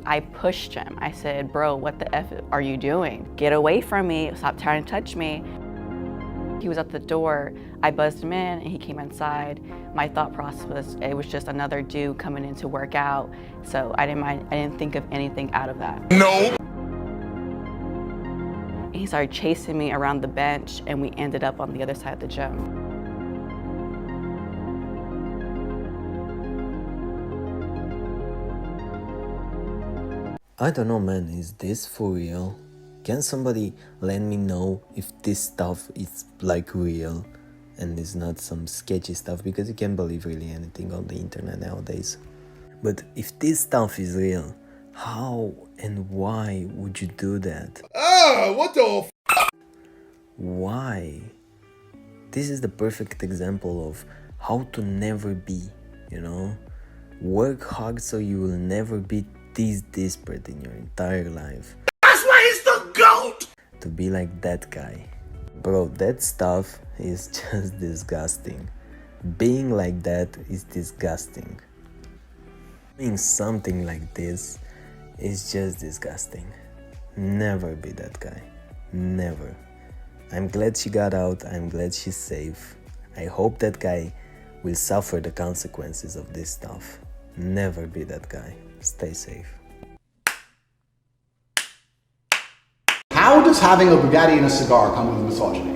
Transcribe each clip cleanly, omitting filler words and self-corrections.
I pushed him. I said, bro, what the F are you doing? Get away from me, stop trying to touch me. He was at the door, I buzzed him in and he came inside. My thought process was, it was just another dude coming in to work out. So I didn't think of anything out of that. No. He started chasing me around the bench and we ended up on the other side of the gym. I don't know, man, is this for real? Can somebody let me know if this stuff is like real and is not some sketchy stuff, because you can't believe really anything on the internet nowadays. But if this stuff is real, how and why would you do that? What the Why? This is the perfect example of how to never be, you know? Work hard so you will never be this desperate in your entire life. That's why he's the GOAT! To be like that guy. Bro, that stuff is just disgusting. Being like that is disgusting. Doing something like this is just disgusting. Never be that guy. Never. I'm glad she got out. I'm glad she's safe. I hope that guy will suffer the consequences of this stuff. Never be that guy. Stay safe. How does having a Bugatti and a cigar come with misogyny?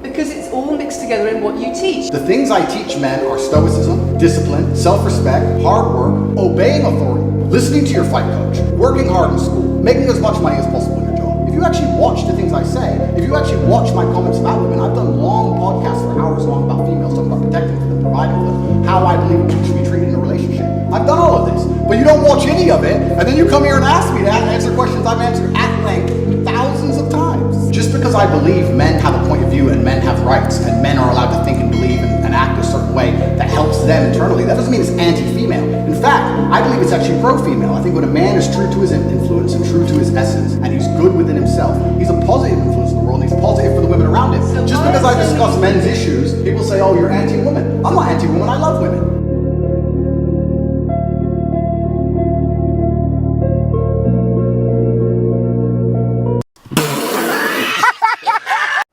Because it's all mixed together in what you teach. The things I teach men are stoicism, discipline, self-respect, hard work, obeying authority, listening to your fight coach, working hard in school, making as much money as possible in your job. If you actually watch the things I say, if you actually watch my comments about women, I've done long podcasts for hours long about females, talking about protecting for them, providing for them, how I believe women should be treated in a relationship. I've done all of this, but you don't watch any of it, and then you come here and ask me to answer questions I've answered at length thousands of times. Just because I believe men have a point of view and men have rights and men are allowed to think and believe and act a certain way that helps them internally, that doesn't mean it's anti-female. In fact, I believe it's actually pro-female. I think when a man is true to his influence and true to his essence and he's good within himself, he's a positive influence in the world and he's positive for the women around him. So just because I discuss men's issues, people say, oh, you're anti-woman. I'm not anti-woman, I love women.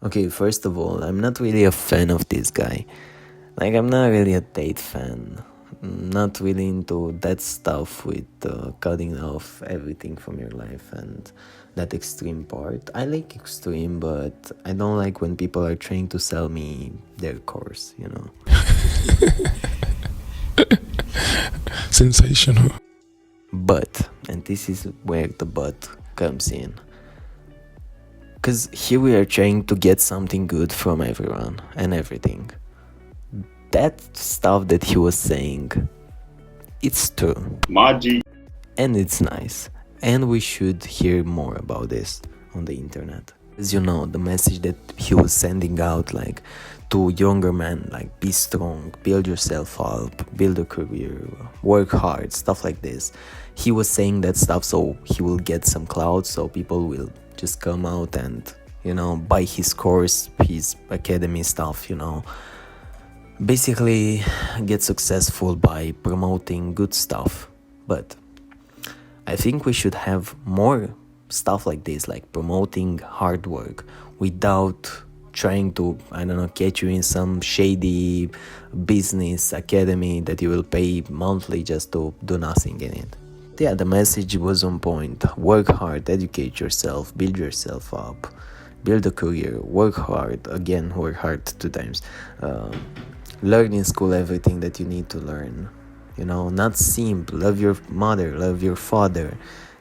Okay, first of all, I'm not really a fan of this guy. Like, I'm not really a date fan. I'm not really into that stuff with cutting off everything from your life and that extreme part. I like extreme, but I don't like when people are trying to sell me their course, you know. Sensational. But, and this is where the but comes in. Because here we are trying to get something good from everyone and everything. That stuff that he was saying, it's true. Maji. And it's nice. And we should hear more about this on the internet. As you know, the message that he was sending out, like, to younger men, like, be strong, build yourself up, build a career, work hard, stuff like this. He was saying that stuff so he will get some clout, so people will just come out and, you know, buy his course, his academy stuff, you know. Basically get successful by promoting good stuff. But I think we should have more stuff like this, like promoting hard work without trying to, I don't know, get you in some shady business academy that you will pay monthly just to do nothing in it. Yeah, the message was on point. Work hard, educate yourself, build yourself up, build a career, work hard, again, work hard 2 times. Learn in school everything that you need to learn. You know, not simp, love your mother, love your father,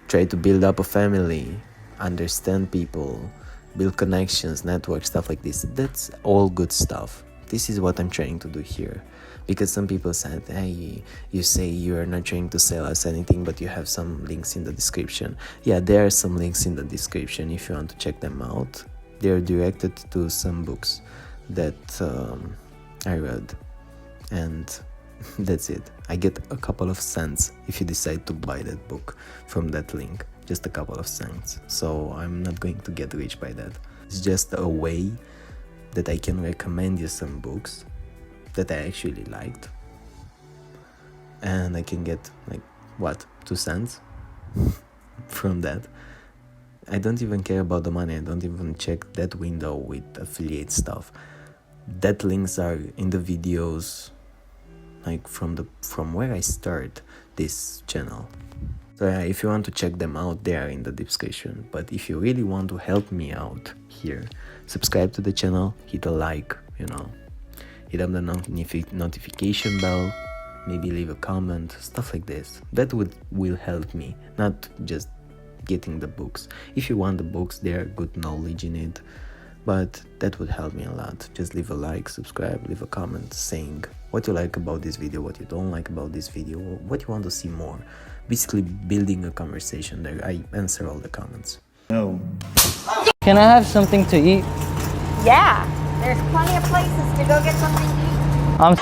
try to build up a family, understand people, build connections, network, stuff like this. That's all good stuff. This is what I'm trying to do here. Because some people said, hey, you say you're not trying to sell us anything, but you have some links in the description. Yeah, there are some links in the description if you want to check them out. They're directed to some books that I read. And that's it. I get a couple of cents if you decide to buy that book from that link. Just a couple of cents. So I'm not going to get rich by that. It's just a way that I can recommend you some books that I actually liked, and I can get like what, 2 cents from that. I don't even care about the money. I don't even check that window with affiliate stuff. That links are in the videos, like from where I start this channel. So yeah, if you want to check them out, they are in the description. But if you really want to help me out here, subscribe to the channel, hit a like, hit up the notification bell, maybe leave a comment, stuff like this. That will help me, not just getting the books. If you want the books, there are good knowledge in it, but that would help me a lot. Just leave a like, subscribe, leave a comment saying what you like about this video, what you don't like about this video, what you want to see more. Basically building a conversation there. I answer all the comments. Can I have something to eat? Yeah, there's plenty of places to go get something to eat. I'm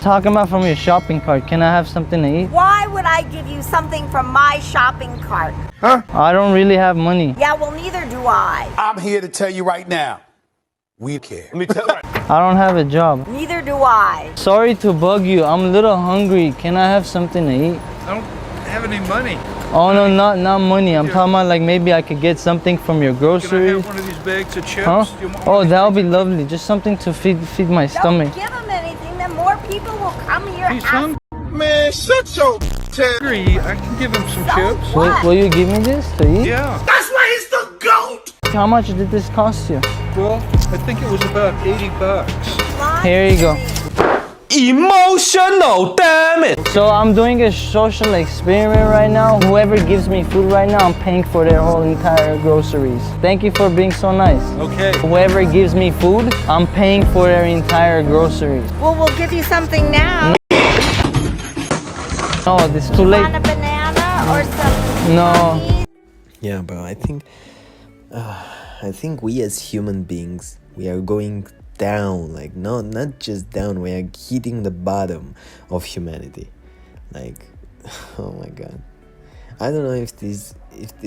talking about from your shopping cart. Can I have something to eat? Why would I give you something from my shopping cart? I don't really have money. Yeah, well, neither do I. I'm here to tell you right now, we care. Let me tell you. I don't have a job. Neither do I. Sorry to bug you. I'm a little hungry. Can I have something to eat? I don't have any money. Oh no, not money. I'm talking about like maybe I could get something from your Can I groceries. have one of these bags of chips? Huh? Do you want Oh, one of that would be lovely. Just something to feed my stomach. Don't give them anything, then more people will come here. these? He's hungry. Man, shut your I can give him some chips. Will you give me this to eat? Yeah. That's why he's the GOAT! How much did this cost you? Well, I think it was about 80 bucks. Here you go. Emotional, damn it! So I'm doing a social experiment right now. Whoever gives me food right now, I'm paying for their whole entire groceries. Thank you for being so nice. Okay. Whoever gives me food, I'm paying for their entire groceries. Well, we'll give you something now. No, it's too Want late. a banana or some No. cookies? Yeah, bro, I think we as human beings, we are going down, like not just down, we are hitting the bottom of humanity. Like, oh my god, I don't know if this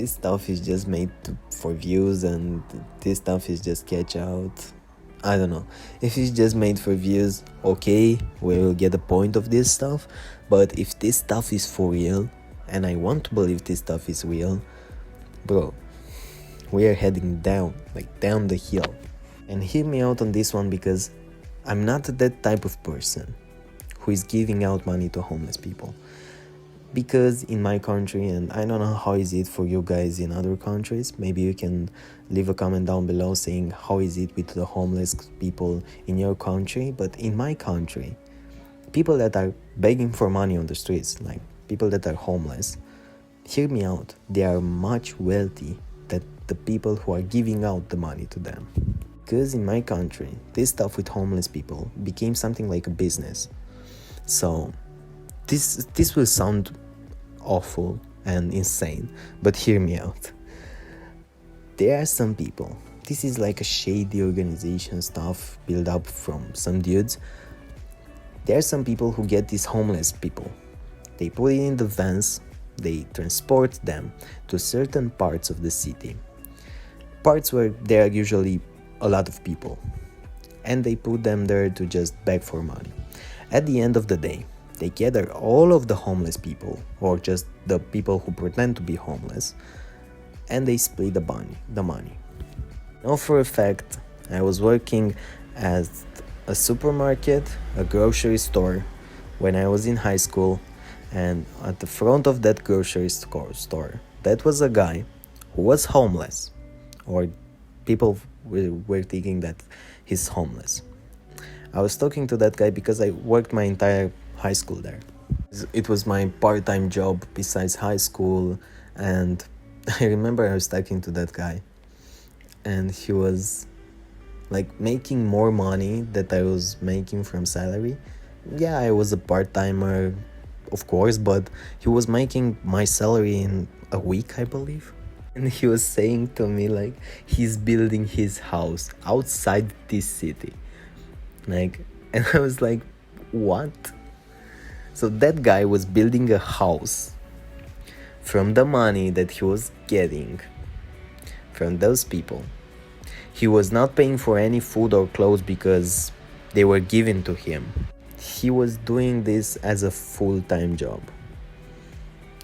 stuff is just made for views and this stuff is just catch out. I don't know if it's just made for views. Okay, we will get the point of this stuff, but if this stuff is for real, and I want to believe this stuff is real, bro, we are heading down, like down the hill. And hear me out on this one, because I'm not that type of person who is giving out money to homeless people. Because in my country, and I don't know how is it for you guys in other countries, maybe you can leave a comment down below saying how is it with the homeless people in your country. But in my country, people that are begging for money on the streets, like people that are homeless, hear me out, they are much wealthy than the people who are giving out the money to them. Because in my country, this stuff with homeless people became something like a business. So this will sound awful and insane, but hear me out. There are some people, this is like a shady organization stuff built up from some dudes. There are some people who get these homeless people, they put it in the vans, they transport them to certain parts of the city, parts where there are usually a lot of people, and they put them there to just beg for money. At the end of the day, they gather all of the homeless people, or just the people who pretend to be homeless, and they split the money. Now, for a fact, I was working at a supermarket, a grocery store, when I was in high school, and at the front of that grocery store, that was a guy who was homeless, or people were thinking that he's homeless. I was talking to that guy because I worked my entire high school there. It was my part-time job besides high school, and I remember I was talking to that guy, and he was like making more money that I was making from salary. Yeah, I was a part-timer, of course, but he was making my salary in a week, I believe. And he was saying to me like he's building his house outside this city. Like, and I was like, what? So that guy was building a house from the money that he was getting from those people. He was not paying for any food or clothes because they were given to him. He was doing this as a full-time job.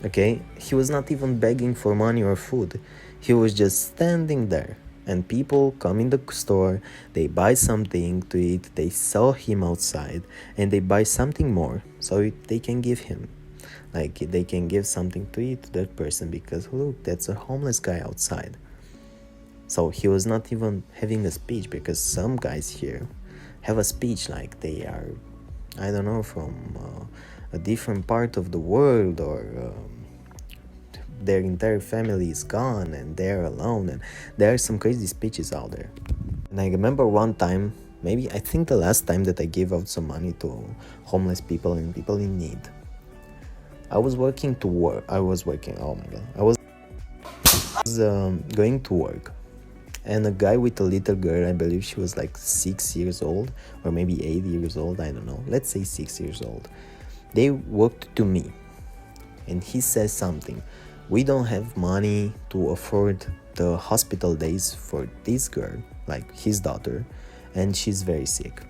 Okay, he was not even begging for money or food. He was just standing there, and people come in the store, they buy something to eat, they saw him outside, and they buy something more so they can give him. Like, they can give something to eat to that person because look, that's a homeless guy outside. So he was not even having a speech, because some guys here have a speech like they are, I don't know, from a different part of the world, or their entire family is gone and they're alone, and there are some crazy speeches out there. And I remember one time, maybe I think the last time that I gave out some money to homeless people and people in need, I was working, oh my god, I was going to work, and a guy with a little girl, I believe she was like 6 years old or maybe 8 years old, I don't know, let's say 6 years old, they walked to me and he says something, we don't have money to afford the hospital days for this girl, like his daughter, and she's very sick.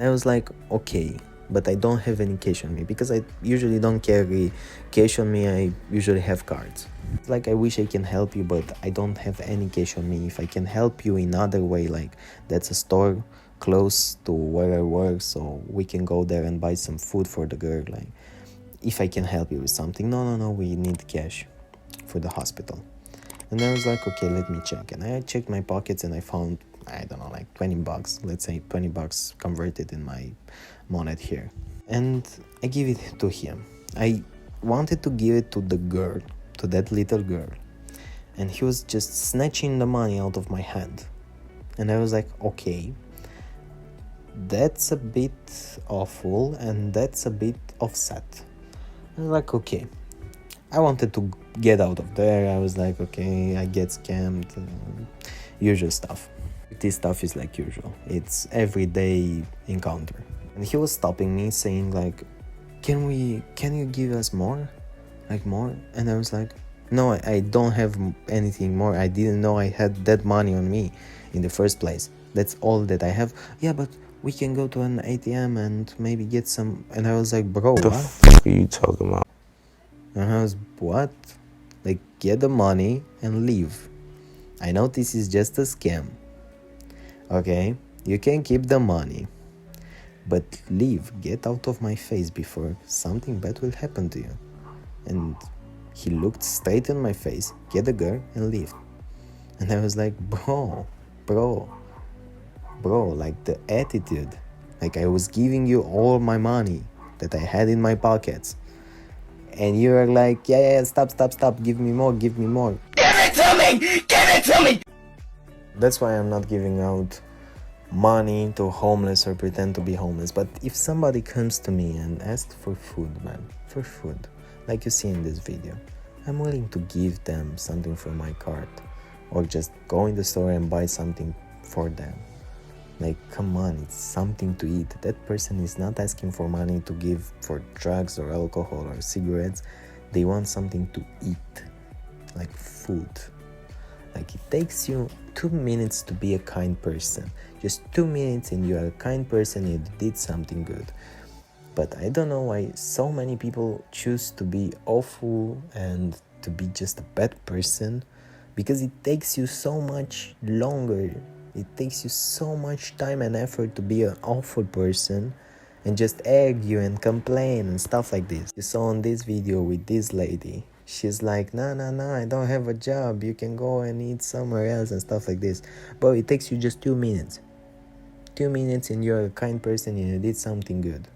I was like, okay, but I don't have any cash on me, because I usually don't carry cash on me, I usually have cards. It's like, I wish I can help you, but I don't have any cash on me. If I can help you in other way, like that's a store close to where I work, so we can go there and buy some food for the girl, like if I can help you with something. No, we need cash for the hospital. And I was like, okay, let me check. And I checked my pockets and I found, I don't know, like 20 bucks, let's say 20 bucks converted in my monet here. And I give it to him. I wanted to give it to the girl, to that little girl. And he was just snatching the money out of my hand. And I was like, okay, that's a bit awful and that's a bit offset. I was like, okay. I wanted to get out of there. I was like, okay, I get scammed, usual stuff. This stuff is like usual. It's everyday encounter. And he was stopping me saying like, can you give us more? Like more? And I was like, no, I don't have anything more. I didn't know I had that money on me in the first place. That's all that I have. Yeah, but we can go to an ATM and maybe get some. And I was like, bro, what the fuck are you talking about? And I was, what? Like, get the money and leave. I know this is just a scam. Okay? You can keep the money. But leave. Get out of my face before something bad will happen to you. And he looked straight in my face, get the girl and leave. And I was like, bro, like the attitude. Like, I was giving you all my money that I had in my pockets. And you are like, yeah, stop, give me more. Give it to me! That's why I'm not giving out money to homeless or pretend to be homeless. But if somebody comes to me and asks for food, man, for food, like you see in this video, I'm willing to give them something from my cart, or just go in the store and buy something for them. Like, come on, it's something to eat. That person is not asking for money to give for drugs or alcohol or cigarettes. They want something to eat, like food. Like, it takes you 2 minutes to be a kind person. Just 2 minutes and you are a kind person and you did something good. But I don't know why so many people choose to be awful and to be just a bad person, because it takes you so much longer. It takes you so much time and effort to be an awful person and just argue and complain and stuff like this. You saw on this video with this lady, she's like, no, I don't have a job, you can go and eat somewhere else and stuff like this. But it takes you just 2 minutes. 2 minutes and you're a kind person and you did something good.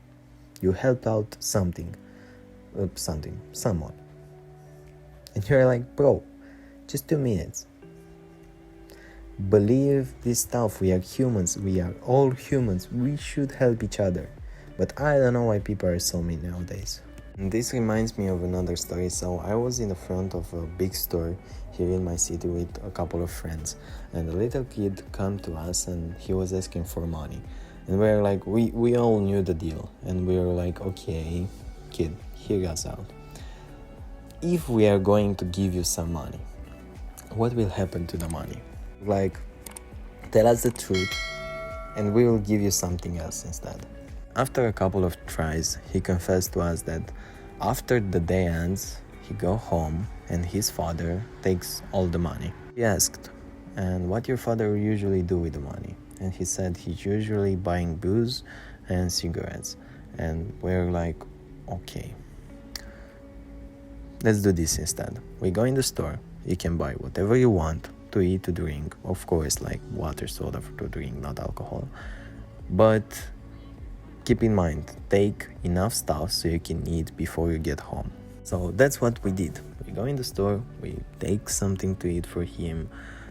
You helped out someone. And you're like, bro, just 2 minutes. Believe this stuff. We are humans. We are all humans. We should help each other. But I don't know why people are so mean nowadays. And this reminds me of another story. So I was in the front of a big store here in my city with a couple of friends. And a little kid came to us and he was asking for money. And we were like, we all knew the deal. And we were like, okay, kid, hear us out. If we are going to give you some money, what will happen to the money? Like, tell us the truth and we will give you something else instead. After a couple of tries, he confessed to us that after the day ends, he go home and his father takes all the money. He asked, and what your father usually do with the money? And he said he's usually buying booze and cigarettes. And we're like, okay, let's do this instead. We go in the store, you can buy whatever you want to eat, to drink, of course, like water, soda to drink, not alcohol. But keep in mind, take enough stuff so you can eat before you get home. So that's what we did. We go in the store, we take something to eat for him.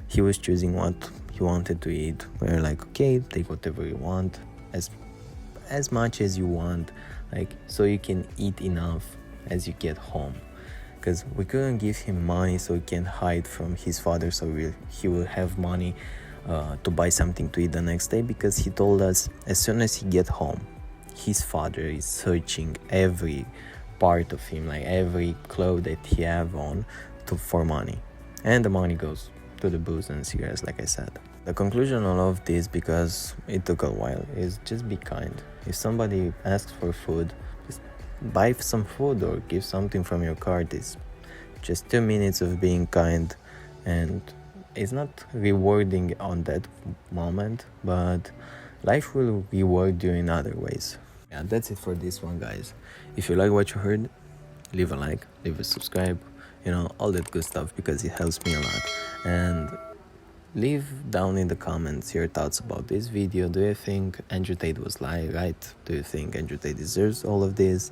He was choosing what he wanted to eat. We were like, okay, take whatever you want, as much as you want, like, so you can eat enough as you get home. Because we couldn't give him money so he can hide from his father, so he will have money to buy something to eat the next day, because he told us as soon as he get home, his father is searching every part of him, like every clothes that he have on, for money, and the money goes to the booze and cigarettes, like I said. The conclusion of all of this, because it took a while, is just be kind. If somebody asks for food, just buy some food or give something from your card. It's just 2 minutes of being kind, and it's not rewarding on that moment, but life will reward you in other ways. Yeah, that's it for this one, guys. If you like what you heard, leave a like, leave a subscribe, you know, all that good stuff, because it helps me a lot. And leave down in the comments your thoughts about this video. Do you think Andrew Tate was right? Do you think Andrew Tate deserves all of this?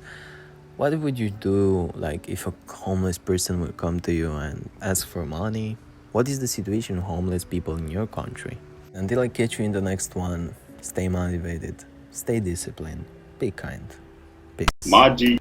What would you do, like, if a homeless person would come to you and ask for money? What is the situation of homeless people in your country? Until I catch you in the next one, stay motivated, stay disciplined, be kind. Peace. My G.